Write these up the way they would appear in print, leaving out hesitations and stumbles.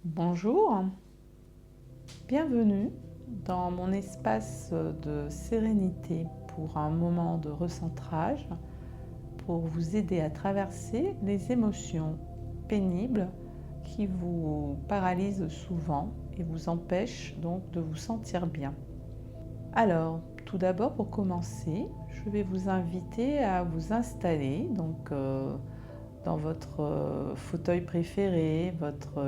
Bonjour, bienvenue dans mon espace de sérénité pour un moment de recentrage, pour vous aider à traverser les émotions pénibles qui vous paralysent souvent et vous empêchent donc de vous sentir bien. Alors, tout d'abord pour commencer, je vais vous inviter à vous installer dans votre fauteuil préféré, votre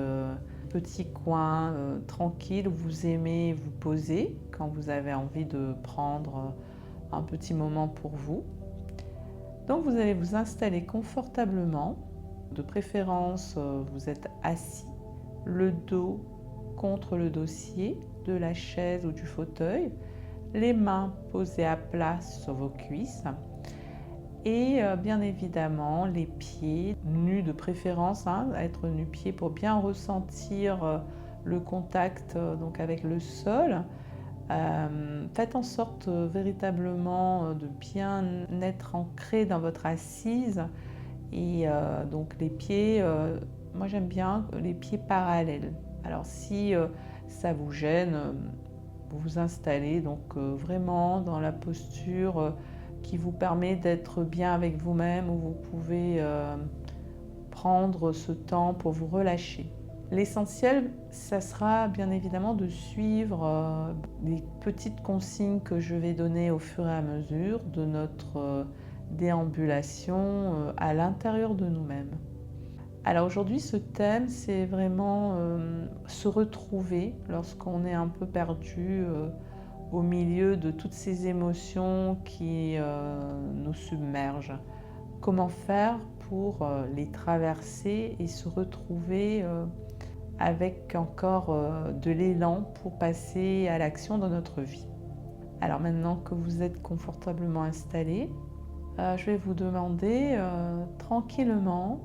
petit coin tranquille où vous aimez vous poser quand vous avez envie de prendre un petit moment pour vous. Donc vous allez vous installer confortablement, de préférence vous êtes assis, le dos contre le dossier de la chaise ou du fauteuil, les mains posées à plat sur vos cuisses et bien évidemment les pieds nus de préférence, être nu-pieds pour bien ressentir le contact donc avec le sol. Faites en sorte véritablement de bien être ancré dans votre assise et donc les pieds, moi j'aime bien les pieds parallèles. Alors si ça vous gêne, vous vous installez donc vraiment dans la posture qui vous permet d'être bien avec vous-même, où vous pouvez prendre ce temps pour vous relâcher. L'essentiel, ça sera bien évidemment de suivre les petites consignes que je vais donner au fur et à mesure de notre déambulation à l'intérieur de nous-mêmes. Alors aujourd'hui, ce thème, c'est vraiment se retrouver lorsqu'on est un peu perdu au milieu de toutes ces émotions qui nous submergent. Comment faire pour les traverser et se retrouver avec encore de l'élan pour passer à l'action dans notre vie. Alors maintenant que vous êtes confortablement installé, je vais vous demander tranquillement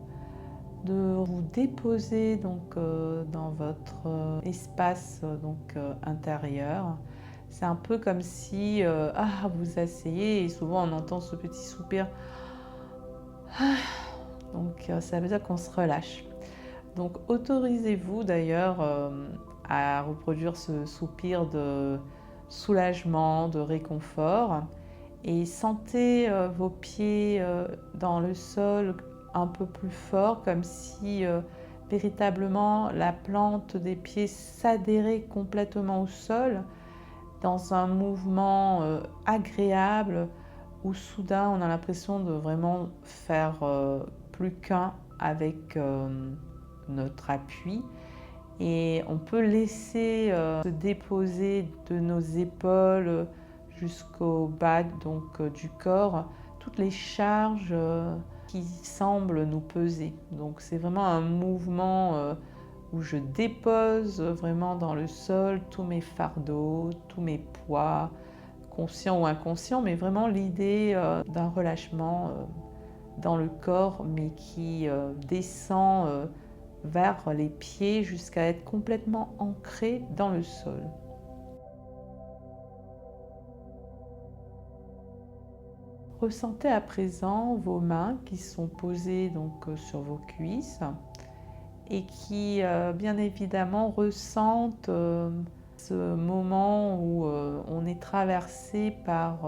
de vous déposer dans votre espace intérieur. C'est un peu comme si vous asseyez et souvent on entend ce petit soupir. Donc ça veut dire qu'on se relâche. Donc autorisez-vous d'ailleurs à reproduire ce soupir de soulagement, de réconfort et sentez vos pieds dans le sol un peu plus fort, comme si véritablement la plante des pieds s'adhérait complètement au sol dans un mouvement agréable où soudain on a l'impression de vraiment faire plus qu'un avec notre appui et on peut laisser se déposer de nos épaules jusqu'au bas du corps toutes les charges qui semblent nous peser. Donc c'est vraiment un mouvement où je dépose vraiment dans le sol tous mes fardeaux, tous mes poids, conscients ou inconscients, mais vraiment l'idée d'un relâchement dans le corps, mais qui descend vers les pieds jusqu'à être complètement ancré dans le sol. Ressentez à présent vos mains qui sont posées sur vos cuisses et qui bien évidemment ressentent ce moment où on est traversé par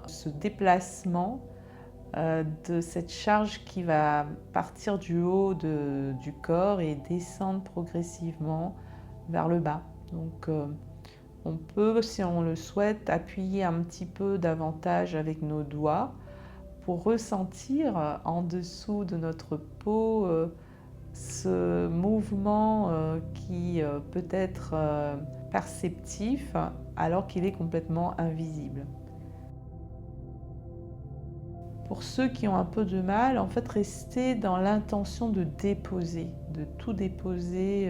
ce déplacement de cette charge qui va partir du haut du corps et descendre progressivement vers le bas. Donc on peut, si on le souhaite, appuyer un petit peu davantage avec nos doigts pour ressentir en dessous de notre peau ce mouvement qui peut être perceptif alors qu'il est complètement invisible. Pour ceux qui ont un peu de mal, en fait, restez dans l'intention de déposer, de tout déposer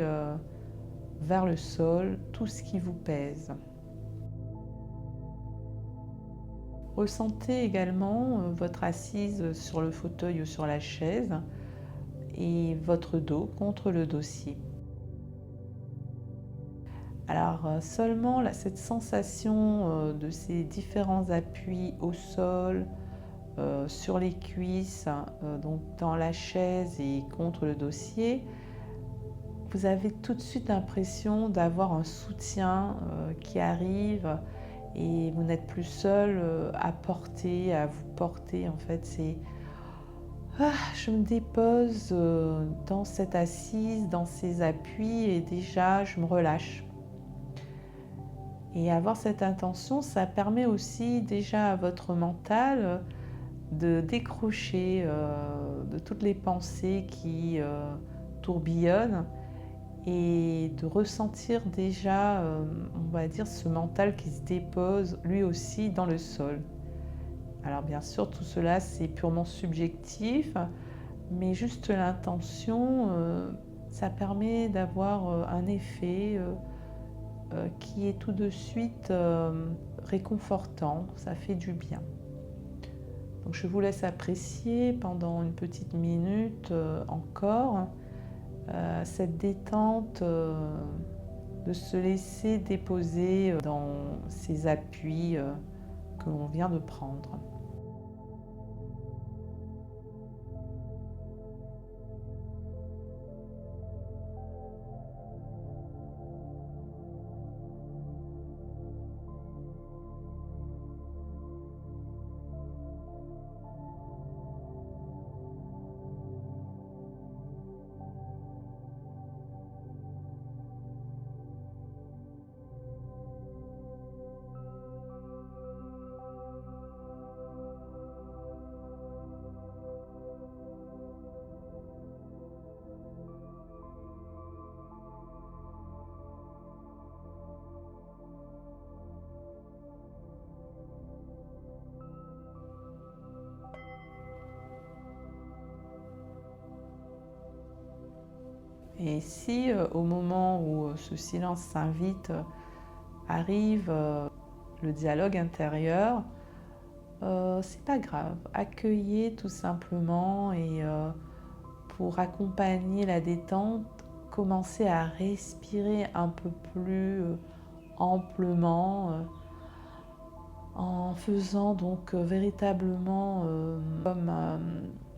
vers le sol, tout ce qui vous pèse. Ressentez également votre assise sur le fauteuil ou sur la chaise et votre dos contre le dossier. Alors seulement cette sensation de ces différents appuis au sol, sur les cuisses, donc dans la chaise et contre le dossier, vous avez tout de suite l'impression d'avoir un soutien qui arrive et vous n'êtes plus seul à vous porter. En fait, c'est je me dépose dans cette assise, dans ces appuis et déjà je me relâche. Et avoir cette intention, ça permet aussi déjà à votre mental de décrocher de toutes les pensées qui tourbillonnent et de ressentir déjà, on va dire, ce mental qui se dépose lui aussi dans le sol. Alors bien sûr, tout cela c'est purement subjectif, mais juste l'intention, ça permet d'avoir un effet qui est tout de suite réconfortant, ça fait du bien. Donc je vous laisse apprécier pendant une petite minute encore cette détente de se laisser déposer dans ces appuis que l'on vient de prendre. Et si au moment où ce silence s'invite, arrive le dialogue intérieur, c'est pas grave. Accueillez tout simplement et pour accompagner la détente, commencez à respirer un peu plus amplement en faisant donc véritablement comme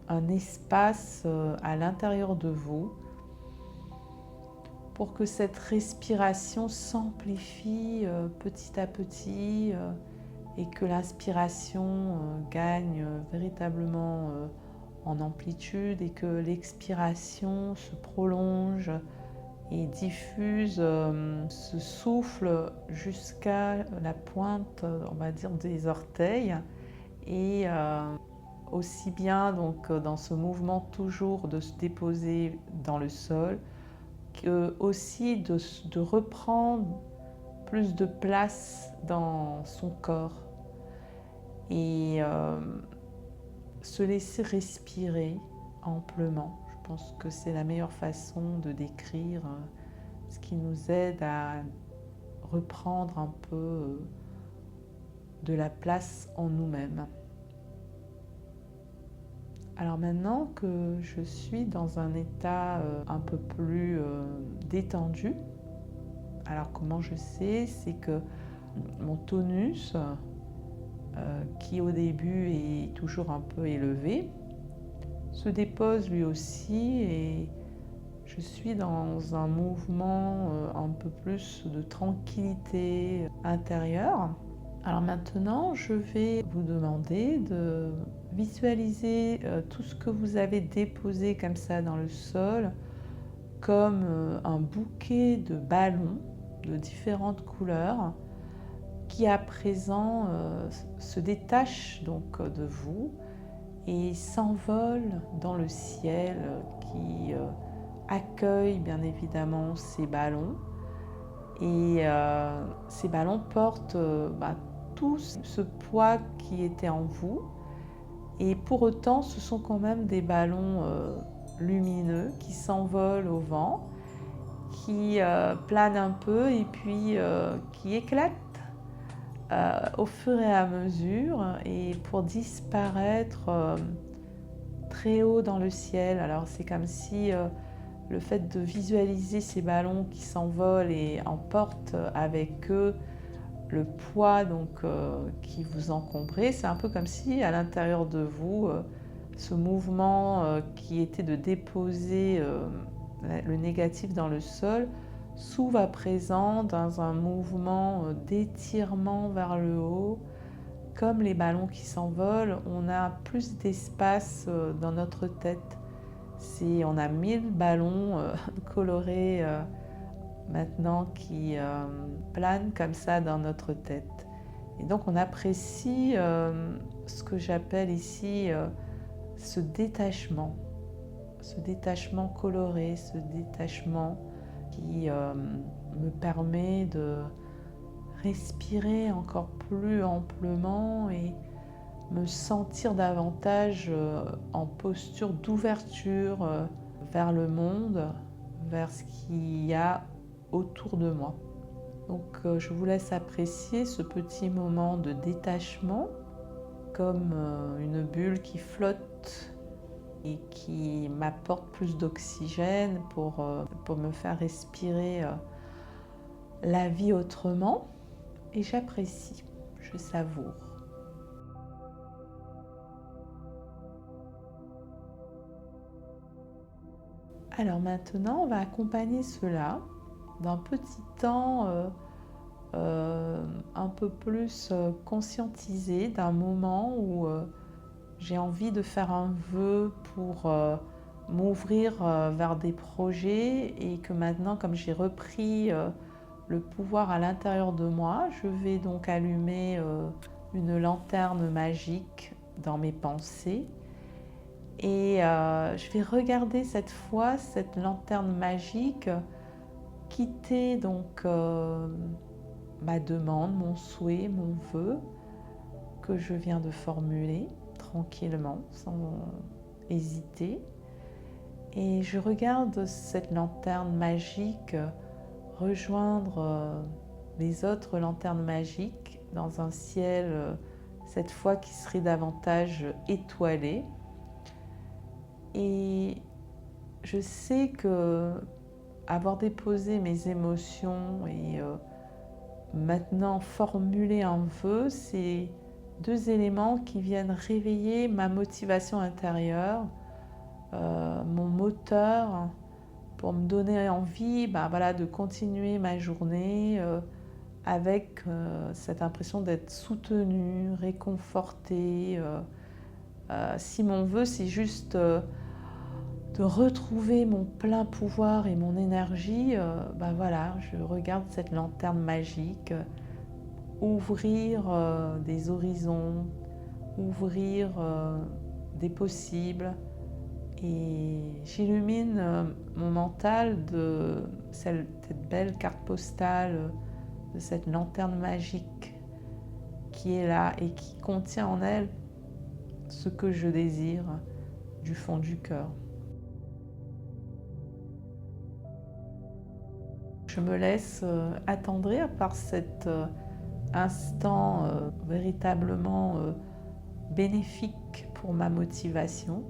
un espace à l'intérieur de vous pour que cette respiration s'amplifie petit à petit et que l'inspiration gagne véritablement en amplitude et que l'expiration se prolonge et diffuse ce souffle jusqu'à la pointe, on va dire, des orteils et aussi bien donc dans ce mouvement toujours de se déposer dans le sol que aussi de reprendre plus de place dans son corps et se laisser respirer amplement. Je pense que c'est la meilleure façon de décrire ce qui nous aide à reprendre un peu de la place en nous-mêmes. Alors maintenant que je suis dans un état un peu plus détendu, alors comment je sais? C'est que mon tonus, qui au début est toujours un peu élevé, se dépose lui aussi et je suis dans un mouvement un peu plus de tranquillité intérieure. Alors maintenant, je vais vous demander de visualiser tout ce que vous avez déposé comme ça dans le sol, comme un bouquet de ballons de différentes couleurs qui à présent se détachent donc de vous et s'envolent dans le ciel qui accueille bien évidemment ces ballons. Et ces ballons portent tout ce poids qui était en vous. Et pour autant, ce sont quand même des ballons lumineux qui s'envolent au vent, qui planent un peu et puis qui éclatent au fur et à mesure et pour disparaître très haut dans le ciel. Alors c'est comme si le fait de visualiser ces ballons qui s'envolent et emportent avec eux le poids donc, qui vous encombrait, c'est un peu comme si à l'intérieur de vous, ce mouvement qui était de déposer le négatif dans le sol, s'ouvre à présent dans un mouvement d'étirement vers le haut. Comme les ballons qui s'envolent, on a plus d'espace dans notre tête. On a 1000 ballons colorés maintenant qui planent comme ça dans notre tête. Et donc on apprécie ce que j'appelle ici ce détachement coloré, ce détachement qui me permet de respirer encore plus amplement et me sentir davantage en posture d'ouverture vers le monde, vers ce qu'il y a autour de moi. Donc je vous laisse apprécier ce petit moment de détachement comme une bulle qui flotte et qui m'apporte plus d'oxygène pour me faire respirer la vie autrement. Et j'apprécie, je savoure. Alors maintenant, on va accompagner cela d'un petit temps un peu plus conscientisé, d'un moment où j'ai envie de faire un vœu pour m'ouvrir vers des projets et que maintenant, comme j'ai repris le pouvoir à l'intérieur de moi, je vais donc allumer une lanterne magique dans mes pensées et je vais regarder cette fois cette lanterne magique quitter donc ma demande, mon souhait, mon vœu que je viens de formuler tranquillement, sans hésiter. Et je regarde cette lanterne magique rejoindre les autres lanternes magiques dans un ciel, cette fois qui serait davantage étoilé. Et je sais que avoir déposé mes émotions et maintenant formuler un vœu, c'est deux éléments qui viennent réveiller ma motivation intérieure, mon moteur pour me donner envie de continuer ma journée avec cette impression d'être soutenue, réconfortée. Si mon vœu, c'est juste de retrouver mon plein pouvoir et mon énergie, je regarde cette lanterne magique, ouvrir des horizons, ouvrir des possibles. Et j'illumine mon mental de cette belle carte postale, de cette lanterne magique qui est là et qui contient en elle ce que je désire du fond du cœur. Je me laisse attendrir par cet instant véritablement bénéfique pour ma motivation.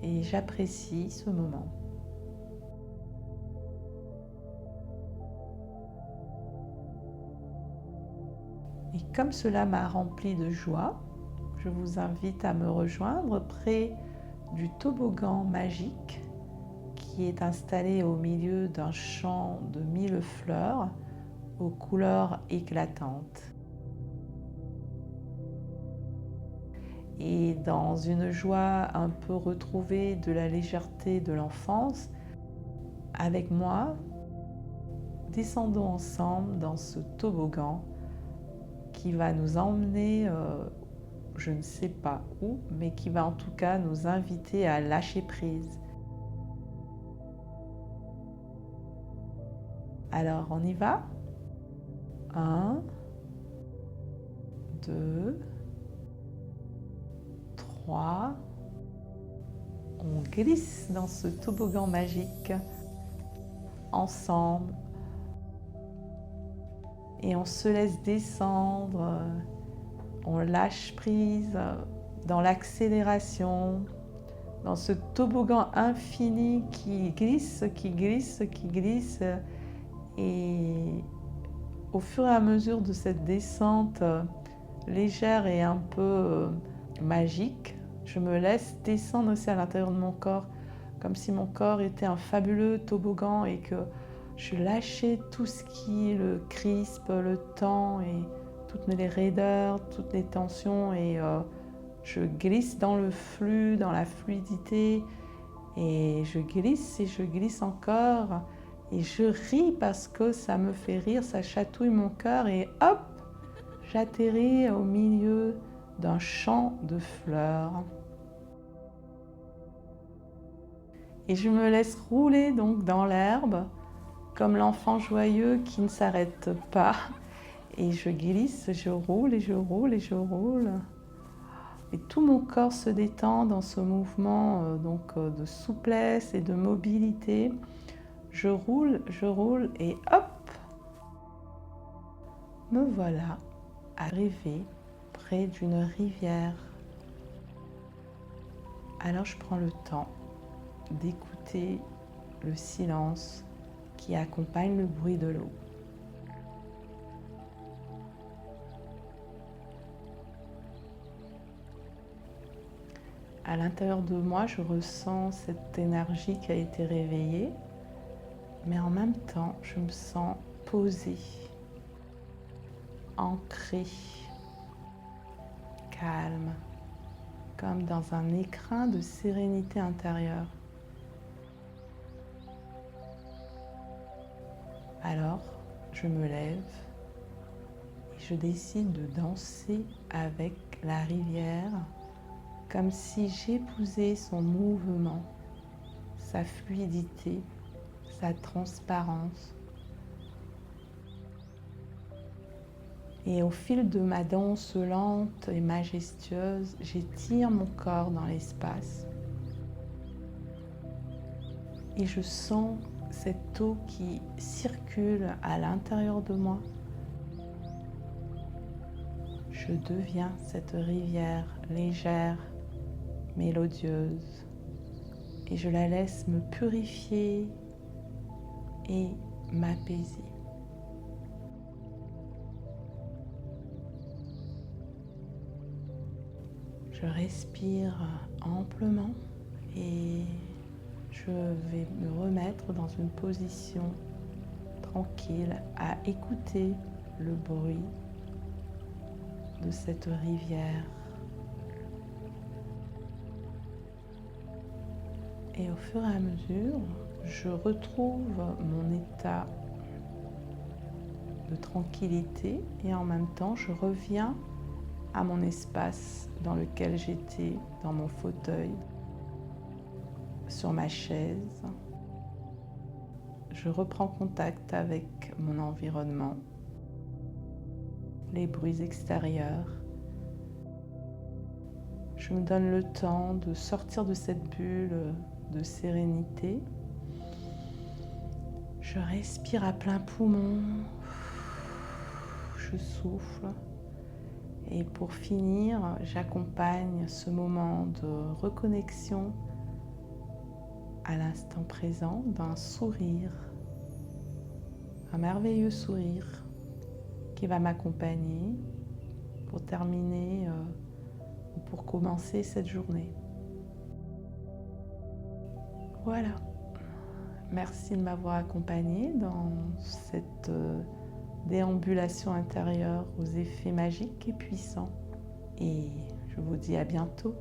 Et j'apprécie ce moment. Et comme cela m'a rempli de joie, je vous invite à me rejoindre près du toboggan magique qui est installé au milieu d'un champ de 1000 fleurs aux couleurs éclatantes. Et dans une joie un peu retrouvée de la légèreté de l'enfance, avec moi, descendons ensemble dans ce toboggan qui va nous emmener, je ne sais pas où, mais qui va en tout cas nous inviter à lâcher prise. Alors, on y va ? 1, 2, 3, on glisse dans ce toboggan magique ensemble et on se laisse descendre, on lâche prise dans l'accélération, dans ce toboggan infini qui glisse, qui glisse, qui glisse. Et au fur et à mesure de cette descente légère et un peu magique, je me laisse descendre aussi à l'intérieur de mon corps comme si mon corps était un fabuleux toboggan et que je lâchais tout ce qui le crispe, le tend et toutes les raideurs, toutes les tensions et je glisse dans le flux, dans la fluidité et je glisse encore et je ris parce que ça me fait rire, ça chatouille mon cœur et hop, j'atterris au milieu d'un champ de fleurs. Et je me laisse rouler donc dans l'herbe comme l'enfant joyeux qui ne s'arrête pas. Et je glisse, je roule et je roule et je roule. Et tout mon corps se détend dans ce mouvement de souplesse et de mobilité. Je roule et hop, me voilà arrivée près d'une rivière. Alors je prends le temps d'écouter le silence qui accompagne le bruit de l'eau. À l'intérieur de moi, je ressens cette énergie qui a été réveillée, mais en même temps, je me sens posée, ancrée, calme, comme dans un écrin de sérénité intérieure. Alors, je me lève et je décide de danser avec la rivière comme si j'épousais son mouvement, sa fluidité, sa transparence. Et au fil de ma danse lente et majestueuse, j'étire mon corps dans l'espace. Et je sens cette eau qui circule à l'intérieur de moi. Je deviens cette rivière légère, mélodieuse, et je la laisse me purifier et m'apaiser. Je respire amplement et je vais me remettre dans une position tranquille à écouter le bruit de cette rivière. Et au fur et à mesure, je retrouve mon état de tranquillité et en même temps, je reviens à mon espace dans lequel j'étais, dans mon fauteuil, sur ma chaise. Je reprends contact avec mon environnement, les bruits extérieurs. Je me donne le temps de sortir de cette bulle de sérénité. Je respire à plein poumon. Je souffle. Et pour finir, j'accompagne ce moment de reconnexion à l'instant présent d'un sourire, un merveilleux sourire qui va m'accompagner pour terminer ou pour commencer cette journée. Voilà. Merci de m'avoir accompagné dans cette déambulation intérieure aux effets magiques et puissants. Et je vous dis à bientôt.